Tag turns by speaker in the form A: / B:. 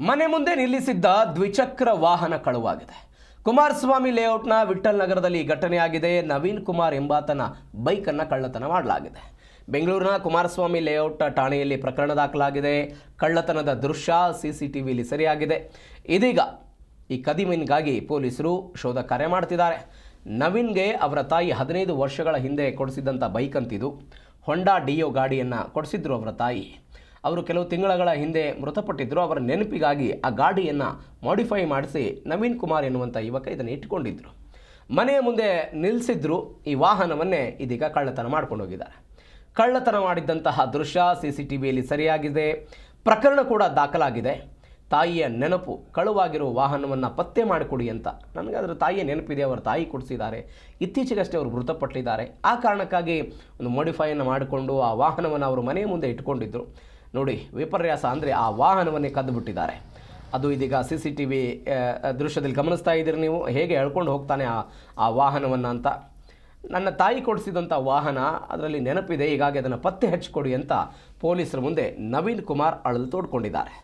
A: ಮನೆ ಮುಂದೆ ನಿಲ್ಲಿಸಿದ್ದ ದ್ವಿಚಕ್ರ ವಾಹನ ಕಳುವಾಗಿದೆ. ಕುಮಾರಸ್ವಾಮಿ ಲೇಔಟ್ನ ವಿಠ್ಠಲ್ ನಗರದಲ್ಲಿ ಘಟನೆಯಾಗಿದೆ. ನವೀನ್ ಕುಮಾರ್ ಎಂಬಾತನ ಬೈಕನ್ನು ಕಳ್ಳತನ ಮಾಡಲಾಗಿದೆ. ಬೆಂಗಳೂರಿನ ಕುಮಾರಸ್ವಾಮಿ ಲೇಔಟ್ ಠಾಣೆಯಲ್ಲಿ ಪ್ರಕರಣ ದಾಖಲಾಗಿದೆ. ಕಳ್ಳತನದ ದೃಶ್ಯ CCTVಯಲ್ಲಿ ಸೆರೆಯಾಗಿದೆ. ಇದೀಗ ಈ ಕದಿಮಿನ್ಗಾಗಿ ಪೊಲೀಸರು ಶೋಧ ಕಾರ್ಯ ಮಾಡ್ತಿದ್ದಾರೆ. ನವೀನ್ಗೆ ಅವರ ತಾಯಿ 15 ವರ್ಷಗಳ ಹಿಂದೆ ಕೊಡಿಸಿದಂಥ ಬೈಕ್ ಅಂತಿದ್ದು, ಹೊಂಡಾ ಡಿಯೋ ಗಾಡಿಯನ್ನು ಕೊಡಿಸಿದ್ರು ಅವರ ತಾಯಿ. ಅವರು ಕೆಲವು ತಿಂಗಳ ಹಿಂದೆ ಮೃತಪಟ್ಟಿದ್ದರು. ಅವರ ನೆನಪಿಗಾಗಿ ಆ ಗಾಡಿಯನ್ನು ಮಾಡಿಫೈ ಮಾಡಿಸಿ ನವೀನ್ ಕುಮಾರ್ ಎನ್ನುವಂಥ ಯುವಕ ಇದನ್ನು ಇಟ್ಕೊಂಡಿದ್ದರು. ಮನೆಯ ಮುಂದೆ ನಿಲ್ಲಿಸಿದ್ರು. ಈ ವಾಹನವನ್ನೇ ಇದೀಗ ಕಳ್ಳತನ ಮಾಡ್ಕೊಂಡು ಹೋಗಿದ್ದಾರೆ. ಕಳ್ಳತನ ಮಾಡಿದ್ದಂತಹ ದೃಶ್ಯ CCTVಯಲ್ಲಿ ಸರಿಯಾಗಿದೆ. ಪ್ರಕರಣ ಕೂಡ ದಾಖಲಾಗಿದೆ. ತಾಯಿಯ ನೆನಪು, ಕಳುವಾಗಿರುವ ವಾಹನವನ್ನು ಪತ್ತೆ ಮಾಡಿಕೊಡಿ ಅಂತ. ನನಗೆ ಅದರ ತಾಯಿಯ ನೆನಪಿದೆ. ಅವರ ತಾಯಿ ಕೊಡಿಸಿದ್ದಾರೆ. ಇತ್ತೀಚೆಗಷ್ಟೇ ಅವರು ಮೃತಪಟ್ಟಿದ್ದಾರೆ. ಆ ಕಾರಣಕ್ಕಾಗಿ ಒಂದು ಮಾಡಿಫೈಯನ್ನು ಮಾಡಿಕೊಂಡು ಆ ವಾಹನವನ್ನು ಅವರು ಮನೆಯ ಮುಂದೆ ಇಟ್ಕೊಂಡಿದ್ದರು. ನೋಡಿ ವಿಪರ್ಯಾಸ ಅಂದರೆ ಆ ವಾಹನವನ್ನೇ ಕದ್ದು ಬಿಟ್ಟಿದ್ದಾರೆ. ಅದು ಇದೀಗ CCTV ದೃಶ್ಯದಲ್ಲಿ ಗಮನಿಸ್ತಾ ಇದ್ದೀರಿ ನೀವು, ಹೇಗೆ ಎಳ್ಕೊಂಡು ಹೋಗ್ತಾನೆ ಆ ವಾಹನವನ್ನು ಅಂತ. ನನ್ನ ತಾಯಿ ಕೊಡಿಸಿದಂಥ ವಾಹನ, ಅದರಲ್ಲಿ ನೆನಪಿದೆ, ಹೀಗಾಗಿ ಅದನ್ನು ಪತ್ತೆ ಹಚ್ಚಿಕೊಡಿ ಅಂತ ಪೊಲೀಸರ ಮುಂದೆ ನವೀನ್ ಕುಮಾರ್ ಅಳಲು ತೋಡ್ಕೊಂಡಿದ್ದಾರೆ.